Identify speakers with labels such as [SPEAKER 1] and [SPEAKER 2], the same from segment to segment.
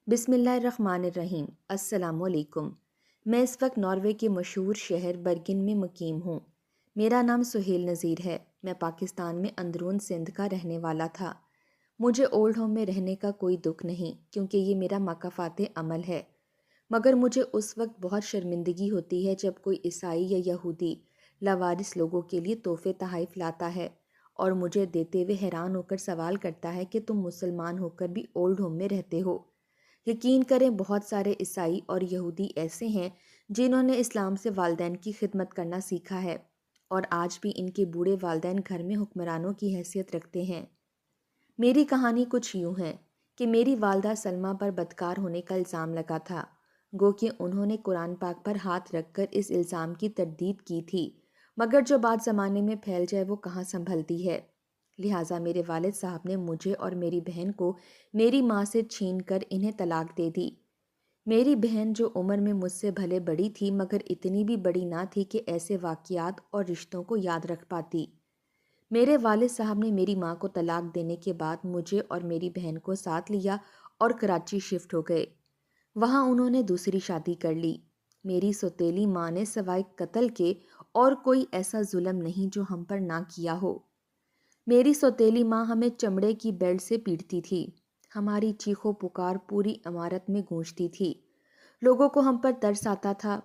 [SPEAKER 1] بسم اللہ الرحمن الرحیم۔ السلام علیکم۔ میں اس وقت ناروے کے مشہور شہر برگن میں مقیم ہوں۔ میرا نام سہیل نذیر ہے۔ میں پاکستان میں اندرون سندھ کا رہنے والا تھا۔ مجھے اولڈ ہوم میں رہنے کا کوئی دکھ نہیں کیونکہ یہ میرا مکافات عمل ہے، مگر مجھے اس وقت بہت شرمندگی ہوتی ہے جب کوئی عیسائی یا یہودی لاوارث لوگوں کے لیے تحفے تحائف لاتا ہے اور مجھے دیتے ہوئے حیران ہو کر سوال کرتا ہے کہ تم مسلمان ہو کر بھی اولڈ ہوم میں رہتے ہو۔ یقین کریں بہت سارے عیسائی اور یہودی ایسے ہیں جنہوں نے اسلام سے والدین کی خدمت کرنا سیکھا ہے اور آج بھی ان کے بوڑھے والدین گھر میں حکمرانوں کی حیثیت رکھتے ہیں۔ میری کہانی کچھ یوں ہے کہ میری والدہ سلمہ پر بدکار ہونے کا الزام لگا تھا، گو کہ انہوں نے قرآن پاک پر ہاتھ رکھ کر اس الزام کی تردید کی تھی، مگر جو بات زمانے میں پھیل جائے وہ کہاں سنبھلتی ہے۔ لہٰذا میرے والد صاحب نے مجھے اور میری بہن کو میری ماں سے چھین کر انہیں طلاق دے دی۔ میری بہن جو عمر میں مجھ سے بھلے بڑی تھی مگر اتنی بھی بڑی نہ تھی کہ ایسے واقعات اور رشتوں کو یاد رکھ پاتی۔ میرے والد صاحب نے میری ماں کو طلاق دینے کے بعد مجھے اور میری بہن کو ساتھ لیا اور کراچی شفٹ ہو گئے۔ وہاں انہوں نے دوسری شادی کر لی۔ میری سوتیلی ماں نے سوائے قتل کے اور کوئی ایسا ظلم نہیں جو ہم پر نہ کیا ہو۔ میری سوتیلی ماں ہمیں چمڑے کی بیلٹ سے پیٹتی تھی۔ ہماری چیخو پکار پوری عمارت میں گونجتی تھی۔ لوگوں کو ہم پر ترس آتا تھا،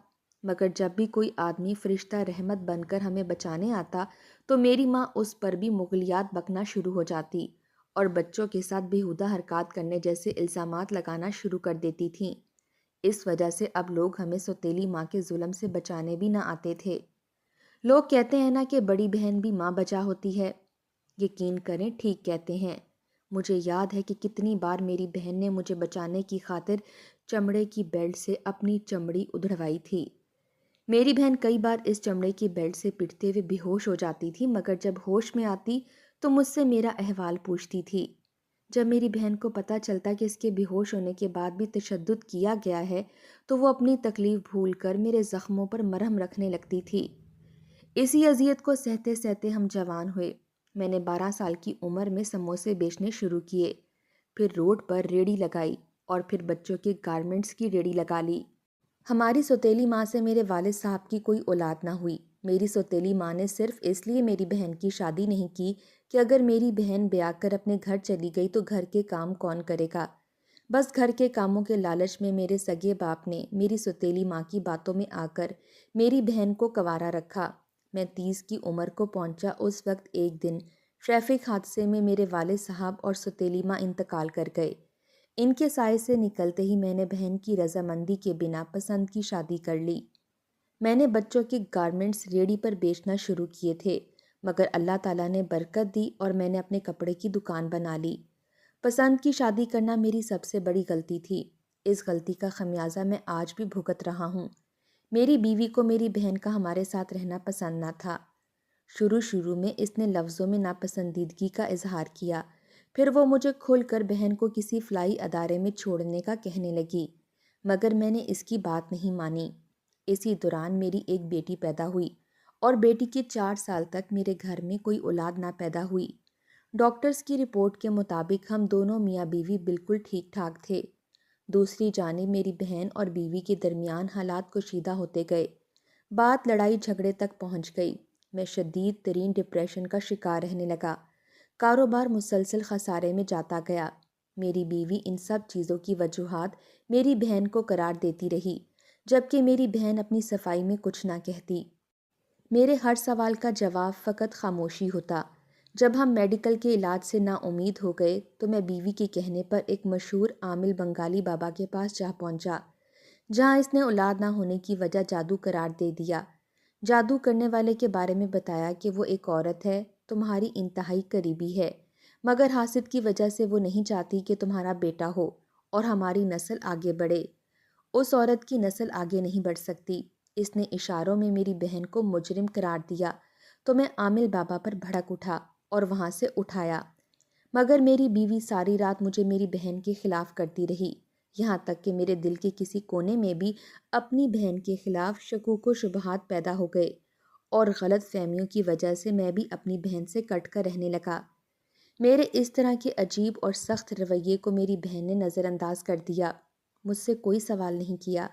[SPEAKER 1] مگر جب بھی کوئی آدمی فرشتہ رحمت بن کر ہمیں بچانے آتا تو میری ماں اس پر بھی مغلیات بکنا شروع ہو جاتی اور بچوں کے ساتھ بیہودہ حرکات کرنے جیسے الزامات لگانا شروع کر دیتی تھیں۔ اس وجہ سے اب لوگ ہمیں سوتیلی ماں کے ظلم سے بچانے بھی نہ آتے تھے۔ لوگ کہتے ہیں نا کہ بڑی بہن بھی ماں بچا ہوتی ہے۔ یقین کریں ٹھیک کہتے ہیں۔ مجھے یاد ہے کہ کتنی بار میری بہن نے مجھے بچانے کی خاطر چمڑے کی بیلٹ سے اپنی چمڑی ادھڑوائی تھی۔ میری بہن کئی بار اس چمڑے کی بیلٹ سے پٹتے ہوئے بے ہوش ہو جاتی تھی، مگر جب ہوش میں آتی تو مجھ سے میرا احوال پوچھتی تھی۔ جب میری بہن کو پتہ چلتا کہ اس کے بے ہوش ہونے کے بعد بھی تشدد کیا گیا ہے تو وہ اپنی تکلیف بھول کر میرے زخموں پر مرہم رکھنے لگتی تھی۔ اسی اذیت کو سہتے سہتے ہم جوان ہوئے۔ میں نے 12 سال کی عمر میں سموسے بیچنے شروع کیے، پھر روڈ پر ریڑھی لگائی اور پھر بچوں کے گارمنٹس کی ریڑھی لگا لی۔ ہماری سوتیلی ماں سے میرے والد صاحب کی کوئی اولاد نہ ہوئی۔ میری سوتیلی ماں نے صرف اس لیے میری بہن کی شادی نہیں کی کہ اگر میری بہن بیاہ کر اپنے گھر چلی گئی تو گھر کے کام کون کرے گا۔ بس گھر کے کاموں کے لالچ میں میرے سگے باپ نے میری سوتیلی ماں کی باتوں میں آ کر میری بہن کو کنوارا رکھا۔ میں 30 کی عمر کو پہنچا اس وقت ایک دن ٹریفک حادثے میں میرے والد صاحب اور سوتیلی ماں انتقال کر گئے۔ ان کے سائے سے نکلتے ہی میں نے بہن کی رضامندی کے بنا پسند کی شادی کر لی۔ میں نے بچوں کے گارمنٹس ریڑھی پر بیچنا شروع کیے تھے، مگر اللہ تعالیٰ نے برکت دی اور میں نے اپنے کپڑے کی دکان بنا لی۔ پسند کی شادی کرنا میری سب سے بڑی غلطی تھی۔ اس غلطی کا خمیازہ میں آج بھی بھگت رہا ہوں۔ میری بیوی کو میری بہن کا ہمارے ساتھ رہنا پسند نہ تھا۔ شروع میں اس نے لفظوں میں ناپسندیدگی کا اظہار کیا، پھر وہ مجھے کھل کر بہن کو کسی فلاحی ادارے میں چھوڑنے کا کہنے لگی، مگر میں نے اس کی بات نہیں مانی۔ اسی دوران میری ایک بیٹی پیدا ہوئی اور بیٹی کے 4 سال تک میرے گھر میں کوئی اولاد نہ پیدا ہوئی۔ ڈاکٹرز کی رپورٹ کے مطابق ہم دونوں میاں بیوی بالکل ٹھیک ٹھاک تھے۔ دوسری جانب میری بہن اور بیوی کے درمیان حالات کشیدہ ہوتے گئے۔ بات لڑائی جھگڑے تک پہنچ گئی۔ میں شدید ترین ڈپریشن کا شکار رہنے لگا۔ کاروبار مسلسل خسارے میں جاتا گیا۔ میری بیوی ان سب چیزوں کی وجوہات میری بہن کو قرار دیتی رہی، جبکہ میری بہن اپنی صفائی میں کچھ نہ کہتی۔ میرے ہر سوال کا جواب فقط خاموشی ہوتا۔ جب ہم میڈیکل کے علاج سے نا امید ہو گئے تو میں بیوی کے کہنے پر ایک مشہور عامل بنگالی بابا کے پاس جا پہنچا، جہاں اس نے اولاد نہ ہونے کی وجہ جادو قرار دے دیا۔ جادو کرنے والے کے بارے میں بتایا کہ وہ ایک عورت ہے، تمہاری انتہائی قریبی ہے، مگر حاسد کی وجہ سے وہ نہیں چاہتی کہ تمہارا بیٹا ہو اور ہماری نسل آگے بڑھے۔ اس عورت کی نسل آگے نہیں بڑھ سکتی۔ اس نے اشاروں میں میری بہن کو مجرم قرار دیا تو میں عامل بابا پر بھڑک اٹھا اور وہاں سے اٹھایا، مگر میری بیوی ساری رات مجھے میری بہن کے خلاف کرتی رہی، یہاں تک کہ میرے دل کے کسی کونے میں بھی اپنی بہن کے خلاف شکوک و شبہات پیدا ہو گئے اور غلط فہمیوں کی وجہ سے میں بھی اپنی بہن سے کٹ کر رہنے لگا۔ میرے اس طرح کے عجیب اور سخت رویے کو میری بہن نے نظر انداز کر دیا۔ مجھ سے کوئی سوال نہیں کیا۔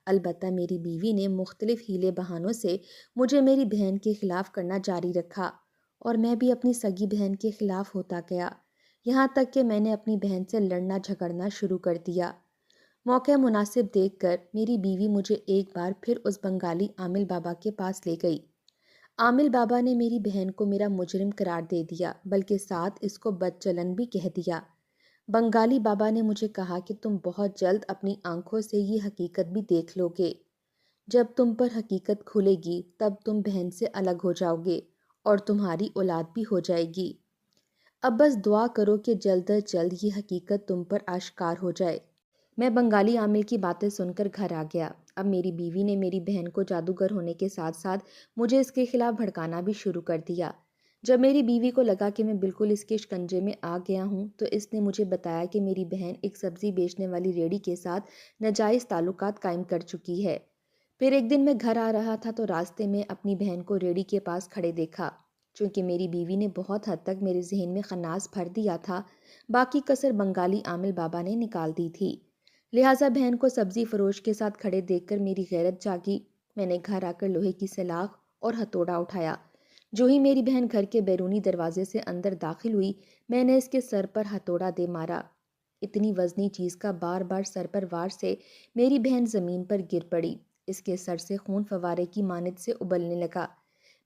[SPEAKER 1] البتہ میری بیوی نے مختلف ہیلے بہانوں سے مجھے میری بہن کے خلاف کرنا جاری رکھا اور میں بھی اپنی سگی بہن کے خلاف ہوتا گیا، یہاں تک کہ میں نے اپنی بہن سے لڑنا جھگڑنا شروع کر دیا۔ موقع مناسب دیکھ کر میری بیوی مجھے ایک بار پھر اس بنگالی عامل بابا کے پاس لے گئی۔ عامل بابا نے میری بہن کو میرا مجرم قرار دے دیا، بلکہ ساتھ اس کو بدچلن بھی کہہ دیا۔ بنگالی بابا نے مجھے کہا کہ تم بہت جلد اپنی آنکھوں سے یہ حقیقت بھی دیکھ لو گے۔ جب تم پر حقیقت کھلے گی تب تم بہن سے الگ ہو جاؤ گے اور تمہاری اولاد بھی ہو جائے گی۔ اب بس دعا کرو کہ جلد از جلد یہ حقیقت تم پر آشکار ہو جائے۔ میں بنگالی عامل کی باتیں سن کر گھر آ گیا۔ اب میری بیوی نے میری بہن کو جادوگر ہونے کے ساتھ ساتھ مجھے اس کے خلاف بھڑکانا بھی شروع کر دیا۔ جب میری بیوی کو لگا کہ میں بالکل اس کے شکنجے میں آ گیا ہوں تو اس نے مجھے بتایا کہ میری بہن ایک سبزی بیچنے والی ریڑھی کے ساتھ ناجائز تعلقات قائم کر چکی ہے۔ پھر ایک دن میں گھر آ رہا تھا تو راستے میں اپنی بہن کو ریڑھی کے پاس کھڑے دیکھا۔ چونکہ میری بیوی نے بہت حد تک میرے ذہن میں خناس بھر دیا تھا، باقی کسر بنگالی عامل بابا نے نکال دی تھی، لہٰذا بہن کو سبزی فروش کے ساتھ کھڑے دیکھ کر میری غیرت جاگی۔ میں نے گھر آ کر لوہے کی سلاخ اور ہتھوڑا اٹھایا۔ جو ہی میری بہن گھر کے بیرونی دروازے سے اندر داخل ہوئی، میں نے اس کے سر پر ہتھوڑا دے مارا۔ اتنی وزنی چیز کا بار بار سر پر وار سے میری بہن زمین پر گر پڑی۔ اس کے سر سے خون فوارے کی مانند سے ابلنے لگا۔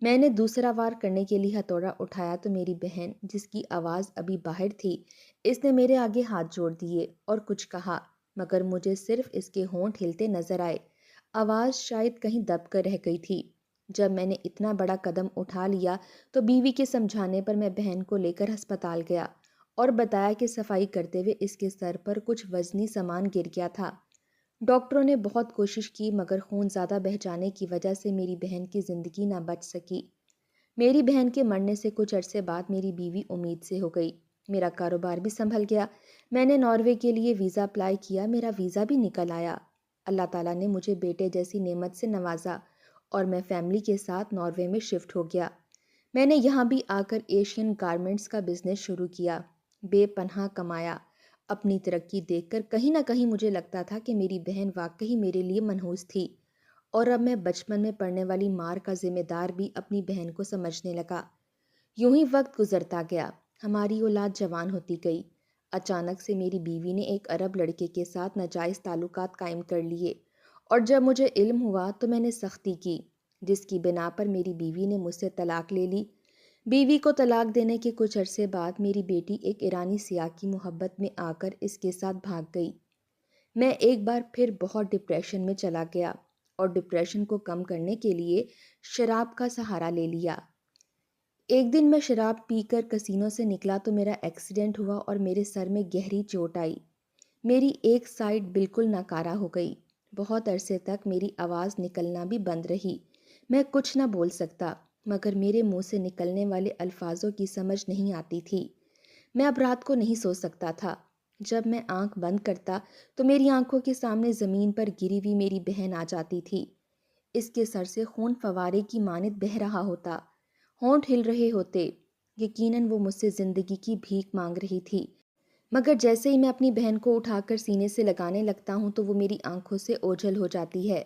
[SPEAKER 1] میں نے دوسرا وار کرنے کے لیے ہتھوڑا اٹھایا تو میری بہن، جس کی آواز ابھی باہر تھی، اس نے میرے آگے ہاتھ جوڑ دیے اور کچھ کہا، مگر مجھے صرف اس کے ہونٹ ہلتے نظر آئے۔ آواز شاید کہیں دب کر رہ گئی تھی۔ جب میں نے اتنا بڑا قدم اٹھا لیا تو بیوی کے سمجھانے پر میں بہن کو لے کر ہسپتال گیا اور بتایا کہ صفائی کرتے ہوئے اس کے سر پر کچھ وزنی سامان گر گیا تھا۔ ڈاکٹروں نے بہت کوشش کی مگر خون زیادہ بہہ جانے کی وجہ سے میری بہن کی زندگی نہ بچ سکی۔ میری بہن کے مرنے سے کچھ عرصے بعد میری بیوی امید سے ہو گئی۔ میرا کاروبار بھی سنبھل گیا۔ میں نے ناروے کے لیے ویزا اپلائی کیا، میرا ویزا بھی نکل آیا۔ اللہ تعالیٰ نے مجھے بیٹے جیسی نعمت سے نوازا اور میں فیملی کے ساتھ ناروے میں شفٹ ہو گیا۔ میں نے یہاں بھی آ کر ایشین گارمنٹس کا بزنس شروع کیا، بے پناہ کمایا۔ اپنی ترقی دیکھ کر کہیں نہ کہیں مجھے لگتا تھا کہ میری بہن واقعی میرے لیے منحوس تھی، اور اب میں بچپن میں پڑنے والی مار کا ذمہ دار بھی اپنی بہن کو سمجھنے لگا۔ یوں ہی وقت گزرتا گیا، ہماری اولاد جوان ہوتی گئی۔ اچانک سے میری بیوی نے ایک عرب لڑکے کے ساتھ ناجائز تعلقات قائم کر لیے، اور جب مجھے علم ہوا تو میں نے سختی کی، جس کی بنا پر میری بیوی نے مجھ سے طلاق لے لی۔ بیوی کو طلاق دینے کے کچھ عرصے بعد میری بیٹی ایک ایرانی سیاح کی محبت میں آ کر اس کے ساتھ بھاگ گئی۔ میں ایک بار پھر بہت ڈپریشن میں چلا گیا اور ڈپریشن کو کم کرنے کے لیے شراب کا سہارا لے لیا۔ ایک دن میں شراب پی کر کسینو سے نکلا تو میرا ایکسیڈنٹ ہوا اور میرے سر میں گہری چوٹ آئی۔ میری ایک سائیڈ بالکل ناکارہ ہو گئی۔ بہت عرصے تک میری آواز نکلنا بھی بند رہی۔ میں کچھ نہ بول سکتا، مگر میرے منہ سے نکلنے والے الفاظوں کی سمجھ نہیں آتی تھی۔ میں اب رات کو نہیں سو سکتا تھا۔ جب میں آنکھ بند کرتا تو میری آنکھوں کے سامنے زمین پر گری ہوئی میری بہن آ جاتی تھی۔ اس کے سر سے خون فوارے کی مانند بہہ رہا ہوتا، ہونٹ ہل رہے ہوتے۔ یقیناً وہ مجھ سے زندگی کی بھیک مانگ رہی تھی، مگر جیسے ہی میں اپنی بہن کو اٹھا کر سینے سے لگانے لگتا ہوں تو وہ میری آنکھوں سے اوجھل ہو جاتی ہے۔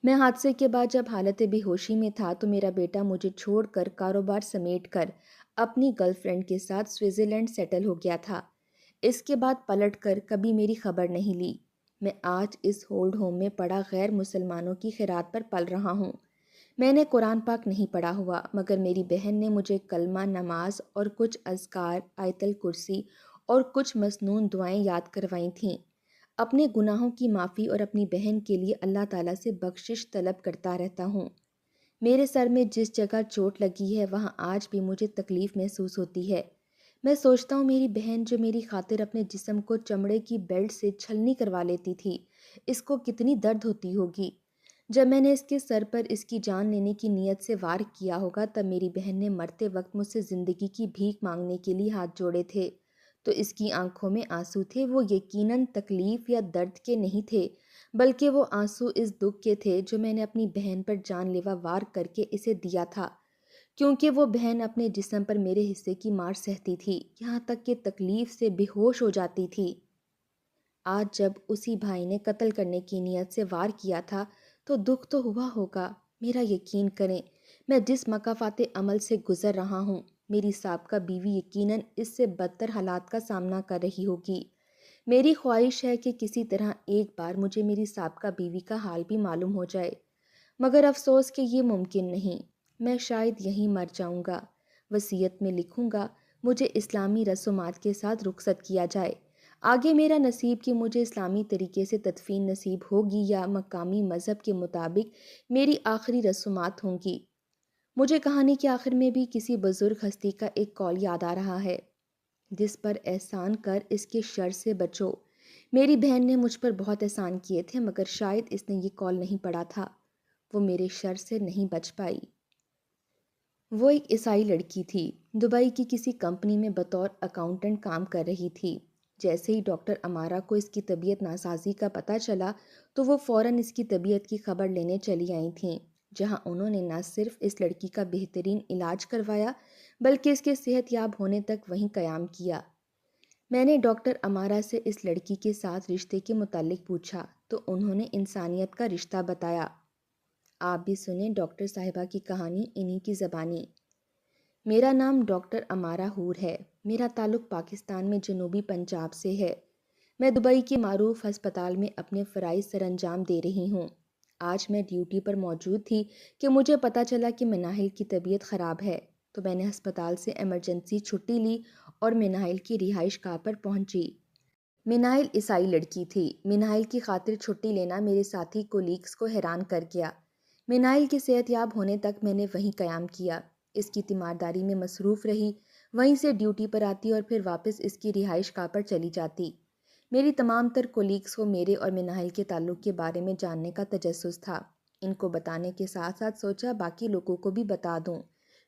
[SPEAKER 1] میں حادثے کے بعد جب حالت بے ہوشی میں تھا تو میرا بیٹا مجھے چھوڑ کر کاروبار سمیٹ کر اپنی گرل فرینڈ کے ساتھ سوئٹزرلینڈ سیٹل ہو گیا تھا۔ اس کے بعد پلٹ کر کبھی میری خبر نہیں لی۔ میں آج اس ہولڈ ہوم میں پڑا غیر مسلمانوں کی خیرات پر پل رہا ہوں۔ میں نے قرآن پاک نہیں پڑھا ہوا، مگر میری بہن نے مجھے کلمہ، نماز اور کچھ اذکار، آیت الکرسی اور کچھ مسنون دعائیں یاد کروائی تھیں۔ اپنے گناہوں کی معافی اور اپنی بہن کے لیے اللہ تعالیٰ سے بخشش طلب کرتا رہتا ہوں۔ میرے سر میں جس جگہ چوٹ لگی ہے وہاں آج بھی مجھے تکلیف محسوس ہوتی ہے۔ میں سوچتا ہوں میری بہن جو میری خاطر اپنے جسم کو چمڑے کی بیلٹ سے چھلنی کروا لیتی تھی، اس کو کتنی درد ہوتی ہوگی۔ جب میں نے اس کے سر پر اس کی جان لینے کی نیت سے وار کیا ہوگا تب میری بہن نے مرتے وقت مجھ سے زندگی کی بھیک مانگنے کے لیے ہاتھ جوڑے تھے تو اس کی آنکھوں میں آنسو تھے۔ وہ یقیناً تکلیف یا درد کے نہیں تھے، بلکہ وہ آنسو اس دکھ کے تھے جو میں نے اپنی بہن پر جان لیوا وار کر کے اسے دیا تھا، کیونکہ وہ بہن اپنے جسم پر میرے حصے کی مار سہتی تھی، یہاں تک کہ تکلیف سے بے ہوش ہو جاتی تھی۔ آج جب اسی بھائی نے قتل کرنے کی نیت سے وار کیا تھا تو دکھ تو ہوا ہوگا۔ میرا یقین کریں، میں جس مکافات عمل سے گزر رہا ہوں، میری سابقہ بیوی یقیناً اس سے بدتر حالات کا سامنا کر رہی ہوگی۔ میری خواہش ہے کہ کسی طرح ایک بار مجھے میری سابقہ بیوی کا حال بھی معلوم ہو جائے، مگر افسوس کہ یہ ممکن نہیں۔ میں شاید یہیں مر جاؤں گا۔ وصیت میں لکھوں گا مجھے اسلامی رسومات کے ساتھ رخصت کیا جائے۔ آگے میرا نصیب کہ مجھے اسلامی طریقے سے تدفین نصیب ہوگی یا مقامی مذہب کے مطابق میری آخری رسومات ہوں گی۔ مجھے کہانی کے آخر میں بھی کسی بزرگ ہستی کا ایک قول یاد آ رہا ہے، جس پر احسان کر اس کے شر سے بچو۔ میری بہن نے مجھ پر بہت احسان کیے تھے، مگر شاید اس نے یہ قول نہیں پڑھا تھا۔ وہ میرے شر سے نہیں بچ پائی۔ وہ ایک عیسائی لڑکی تھی، دبئی کی کسی کمپنی میں بطور اکاؤنٹنٹ کام کر رہی تھی۔ جیسے ہی ڈاکٹر امارا کو اس کی طبیعت ناسازی کا پتہ چلا تو وہ فوراً اس کی طبیعت کی خبر لینے چلی آئی تھیں، جہاں انہوں نے نہ صرف اس لڑکی کا بہترین علاج کروایا بلکہ اس کے صحت یاب ہونے تک وہیں قیام کیا۔ میں نے ڈاکٹر امارا سے اس لڑکی کے ساتھ رشتے کے متعلق پوچھا تو انہوں نے انسانیت کا رشتہ بتایا۔ آپ بھی سنیں ڈاکٹر صاحبہ کی کہانی انہی کی زبانی۔ میرا نام ڈاکٹر امارا حور ہے۔ میرا تعلق پاکستان میں جنوبی پنجاب سے ہے۔ میں دبئی کے معروف ہسپتال میں اپنے فرائض سر انجام دے رہی ہوں۔ آج میں ڈیوٹی پر موجود تھی کہ مجھے پتہ چلا کہ مناہل کی طبیعت خراب ہے، تو میں نے ہسپتال سے ایمرجنسی چھٹی لی اور مناہل کی رہائش گاہ پر پہنچی۔ مناہل عیسائی لڑکی تھی۔ مناہل کی خاطر چھٹی لینا میرے ساتھی کولیگز کو حیران کر گیا۔ مناہل کے صحت یاب ہونے تک میں نے وہیں قیام کیا، اس کی تیمارداری میں مصروف رہی، وہیں سے ڈیوٹی پر آتی اور پھر واپس اس کی رہائش گاہ پر چلی جاتی۔ میری تمام تر کولیگز کو میرے اور مناہل کے تعلق کے بارے میں جاننے کا تجسس تھا۔ ان کو بتانے کے ساتھ ساتھ سوچا باقی لوگوں کو بھی بتا دوں،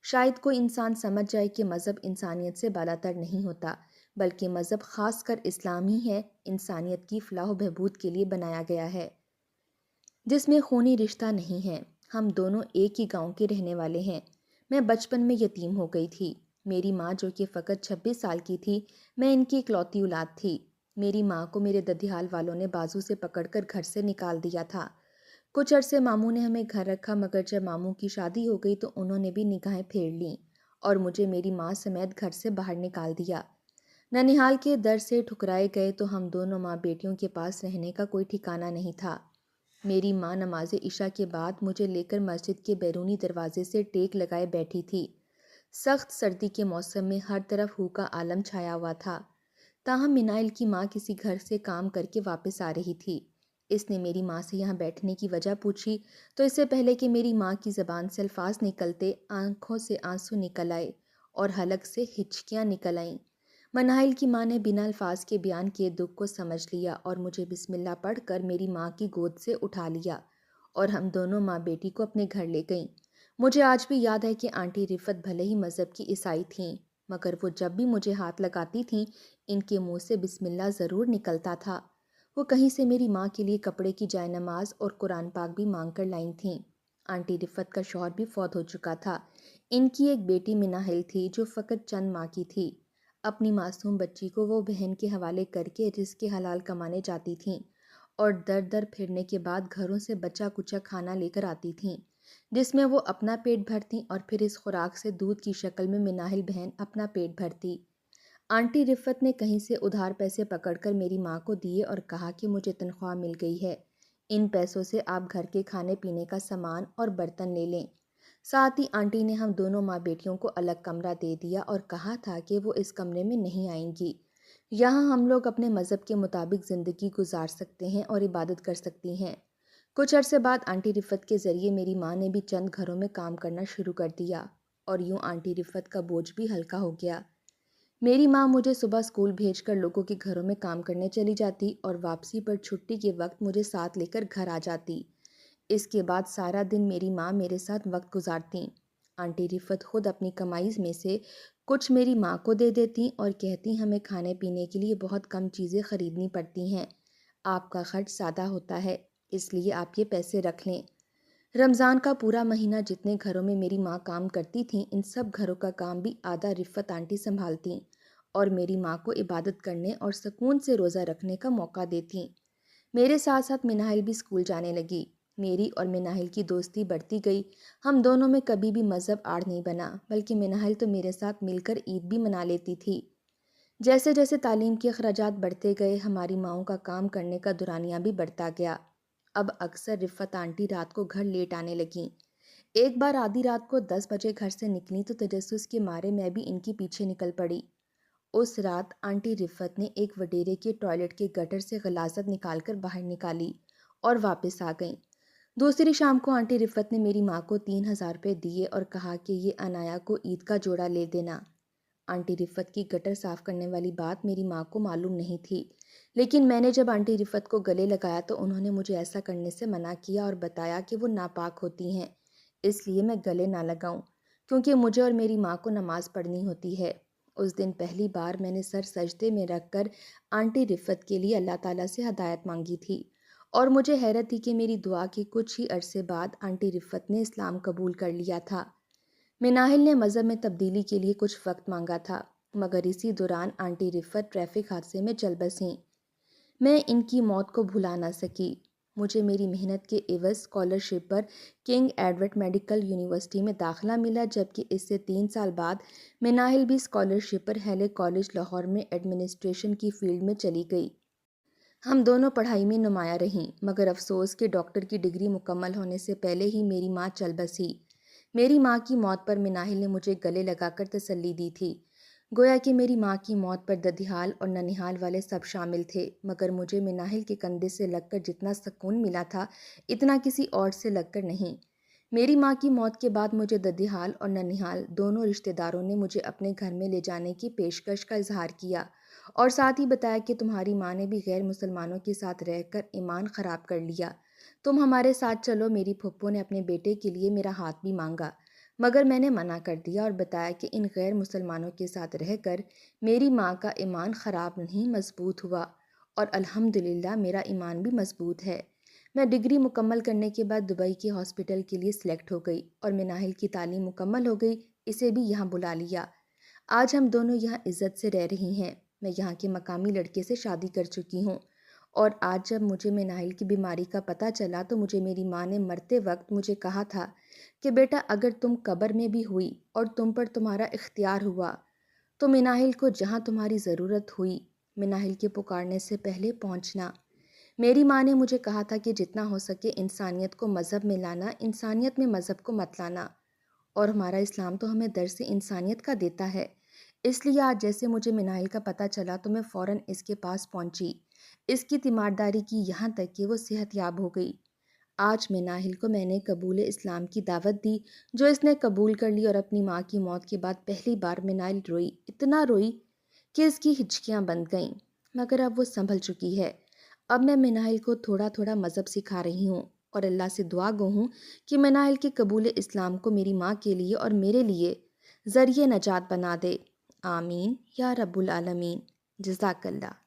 [SPEAKER 1] شاید کوئی انسان سمجھ جائے کہ مذہب انسانیت سے بالاتر نہیں ہوتا، بلکہ مذہب خاص کر اسلام ہی ہے انسانیت کی فلاح و بہبود کے لیے بنایا گیا ہے، جس میں خونی رشتہ نہیں ہے۔ ہم دونوں ایک ہی گاؤں کے رہنے والے ہیں۔ میں بچپن میں یتیم ہو گئی تھی۔ میری ماں جو کہ فقط 26 سال کی تھی، میں ان کی اکلوتی اولاد تھی۔ میری ماں کو میرے ددیال والوں نے بازو سے پکڑ کر گھر سے نکال دیا تھا۔ کچھ عرصے ماموں نے ہمیں گھر رکھا، مگر جب ماموں کی شادی ہو گئی تو انہوں نے بھی نگاہیں پھیر لیں اور مجھے میری ماں سمیت گھر سے باہر نکال دیا۔ ننیہال کے در سے ٹھکرائے گئے تو ہم دونوں ماں بیٹیوں کے پاس رہنے کا کوئی ٹھکانہ نہیں تھا۔ میری ماں نماز عشاء کے بعد مجھے لے کر مسجد کے بیرونی دروازے سے ٹیک لگائے بیٹھی تھی۔ سخت سردی کے موسم میں ہر طرف ہو کا عالم چھایا ہوا تھا۔ تاہم مناہل کی ماں کسی گھر سے کام کر کے واپس آ رہی تھی۔ اس نے میری ماں سے یہاں بیٹھنے کی وجہ پوچھی تو اس سے پہلے کہ میری ماں کی زبان سے الفاظ نکلتے، آنکھوں سے آنسو نکل آئے اور حلق سے ہچکیاں نکل آئیں۔ مناہل کی ماں نے بنا الفاظ کے بیان کیے دکھ کو سمجھ لیا اور مجھے بسم اللہ پڑھ کر میری ماں کی گود سے اٹھا لیا اور ہم دونوں ماں بیٹی کو اپنے گھر لے گئیں۔ مجھے آج بھی یاد ہے کہ آنٹی رفت بھلے ہی مذہب کی عیسائی تھیں، مگر وہ جب بھی مجھے ہاتھ لگاتی تھیں ان کے منہ سے بسم اللہ ضرور نکلتا تھا۔ وہ کہیں سے میری ماں کے لیے کپڑے کی جائے نماز اور قرآن پاک بھی مانگ کر لائیں تھیں۔ آنٹی رفت کا شوہر بھی فوت ہو چکا تھا۔ ان کی ایک بیٹی مناہل تھی جو فقط چند ماہ کی تھی۔ اپنی معصوم بچی کو وہ بہن کے حوالے کر کے رزق حلال کمانے جاتی تھیں اور در در پھرنے کے بعد گھروں سے بچا کچا کھانا لے کر آتی تھیں، جس میں وہ اپنا پیٹ بھرتی اور پھر اس خوراک سے دودھ کی شکل میں مناہل بہن اپنا پیٹ بھرتی۔ آنٹی رفت نے کہیں سے ادھار پیسے پکڑ کر میری ماں کو دیے اور کہا کہ مجھے تنخواہ مل گئی ہے، ان پیسوں سے آپ گھر کے کھانے پینے کا سامان اور برتن لے لیں۔ ساتھ ہی آنٹی نے ہم دونوں ماں بیٹیوں کو الگ کمرہ دے دیا اور کہا تھا کہ وہ اس کمرے میں نہیں آئیں گی، یہاں ہم لوگ اپنے مذہب کے مطابق زندگی گزار سکتے ہیں اور عبادت کر سکتی ہیں۔ کچھ عرصے بعد آنٹی رفت کے ذریعے میری ماں نے بھی چند گھروں میں کام کرنا شروع کر دیا اور یوں آنٹی رفت کا بوجھ بھی ہلکا ہو گیا۔ میری ماں مجھے صبح اسکول بھیج کر لوگوں کے گھروں میں کام کرنے چلی جاتی اور واپسی پر چھٹی کے وقت مجھے ساتھ لے کر گھر آ جاتی۔ اس کے بعد سارا دن میری ماں میرے ساتھ وقت گزارتیں۔ آنٹی رفت خود اپنی کمائی میں سے کچھ میری ماں کو دے دیتی اور کہتی ہمیں کھانے پینے کے لیے بہت کم چیزیں خریدنی پڑتی ہیں، آپ کا خرچ زیادہ ہوتا ہے، اس لیے آپ یہ پیسے رکھ لیں۔ رمضان کا پورا مہینہ جتنے گھروں میں میری ماں کام کرتی تھیں ان سب گھروں کا کام بھی آدھا رفت آنٹی سنبھالتیں اور میری ماں کو عبادت کرنے اور سکون سے روزہ رکھنے کا موقع دیتیں۔ میرے ساتھ ساتھ مناحل بھی اسکول جانے لگی۔ میری اور مناحل کی دوستی بڑھتی گئی۔ ہم دونوں میں کبھی بھی مذہب آڑ نہیں بنا، بلکہ مناحل تو میرے ساتھ مل کر عید بھی منا لیتی تھی۔ جیسے جیسے تعلیم کے اخراجات بڑھتے گئے، ہماری ماؤں کا کام کرنے کا دورانیہ بھی بڑھتا گیا۔ اب اکثر رفت آنٹی رات کو گھر لیٹ آنے لگیں۔ ایک بار آدھی رات کو 10 بجے گھر سے نکلی تو تجسس کے مارے میں بھی ان کی پیچھے نکل پڑی۔ اس رات آنٹی رفت نے ایک وڈیرے کے ٹوائلٹ کے گٹر سے غلاظت نکال کر باہر نکالی اور واپس آ گئیں۔ دوسری شام کو آنٹی رفت نے میری ماں کو 3000 روپے دیے اور کہا کہ یہ انایا کو عید کا جوڑا لے دینا۔ آنٹی رفت کی گٹر صاف کرنے والی بات میری ماں کو معلوم نہیں تھی، لیکن میں نے جب آنٹی رفت کو گلے لگایا تو انہوں نے مجھے ایسا کرنے سے منع کیا اور بتایا کہ وہ ناپاک ہوتی ہیں، اس لیے میں گلے نہ لگاؤں، کیونکہ مجھے اور میری ماں کو نماز پڑھنی ہوتی ہے۔ اس دن پہلی بار میں نے سر سجدے میں رکھ کر آنٹی رفت کے لیے اللہ تعالیٰ سے ہدایت مانگی تھی، اور مجھے حیرت تھی کہ میری دعا کے کچھ ہی عرصے بعد آنٹی رفت نے اسلام قبول کر لیا تھا۔ مناحل نے مذہب میں تبدیلی کے لیے کچھ وقت مانگا تھا، مگر اسی دوران آنٹی رفت ٹریفک حادثے میں چل بسیں۔ میں ان کی موت کو بھلا نہ سکی۔ مجھے میری محنت کے عوض اسکالرشپ پر کنگ ایڈورڈ میڈیکل یونیورسٹی میں داخلہ ملا، جبکہ اس سے 3 سال بعد مناحل بھی اسکالرشپ پر ہیلے کالج لاہور میں ایڈمنسٹریشن کی فیلڈ میں چلی گئی۔ ہم دونوں پڑھائی میں نمایاں رہیں، مگر افسوس کہ ڈاکٹر کی ڈگری مکمل ہونے سے پہلے ہی میری ماں چل بسی۔ میری ماں کی موت پر مناحل نے مجھے گلے لگا کر تسلی دی تھی، گویا کہ میری ماں کی موت پر ددھیال اور ننہال والے سب شامل تھے، مگر مجھے مناحل کے کندھے سے لگ کر جتنا سکون ملا تھا، اتنا کسی اور سے لگ کر نہیں۔ میری ماں کی موت کے بعد مجھے ددھیال اور ننہال دونوں رشتہ داروں نے مجھے اپنے گھر میں لے جانے کی پیشکش کا اظہار کیا، اور ساتھ ہی بتایا کہ تمہاری ماں نے بھی غیر مسلمانوں کے ساتھ رہ کر ایمان خراب کر لیا، تم ہمارے ساتھ چلو۔ میری پھپھو نے اپنے بیٹے کے لیے میرا ہاتھ بھی مانگا، مگر میں نے منع کر دیا اور بتایا کہ ان غیر مسلمانوں کے ساتھ رہ کر میری ماں کا ایمان خراب نہیں، مضبوط ہوا، اور الحمدللہ میرا ایمان بھی مضبوط ہے۔ میں ڈگری مکمل کرنے کے بعد دبئی کے ہاسپٹل کے لیے سلیکٹ ہو گئی، اور مناحل کی تعلیم مکمل ہو گئی، اسے بھی یہاں بلا لیا۔ آج ہم دونوں یہاں عزت سے رہ رہی ہیں۔ میں یہاں کے مقامی لڑکے سے شادی کر چکی ہوں، اور آج جب مجھے مناحل کی بیماری کا پتہ چلا تو مجھے میری ماں نے مرتے وقت مجھے کہا تھا کہ بیٹا، اگر تم قبر میں بھی ہوئی اور تم پر تمہارا اختیار ہوا تو مناحل کو جہاں تمہاری ضرورت ہوئی، مناحل کے پکارنے سے پہلے پہنچنا۔ میری ماں نے مجھے کہا تھا کہ جتنا ہو سکے انسانیت کو مذہب میں لانا، انسانیت میں مذہب کو مت لانا، اور ہمارا اسلام تو ہمیں درس انسانیت کا دیتا ہے۔ اس لیے آج جیسے مجھے مناحل کا پتہ چلا تو میں فوراً اس کے پاس پہنچی، اس کی تیمارداری کی، یہاں تک کہ وہ صحت یاب ہو گئی۔ آج مناحل کو میں نے قبول اسلام کی دعوت دی، جو اس نے قبول کر لی، اور اپنی ماں کی موت کے بعد پہلی بار مناحل روئی، اتنا روئی کہ اس کی ہچکیاں بند گئیں، مگر اب وہ سنبھل چکی ہے۔ اب میں مناحل کو تھوڑا تھوڑا مذہب سکھا رہی ہوں، اور اللہ سے دعا گو ہوں کہ مناحل کے قبول اسلام کو میری ماں کے لیے اور میرے لیے ذریعہ نجات بنا دے۔ آمین یا رب العالمین۔ جزاک اللہ۔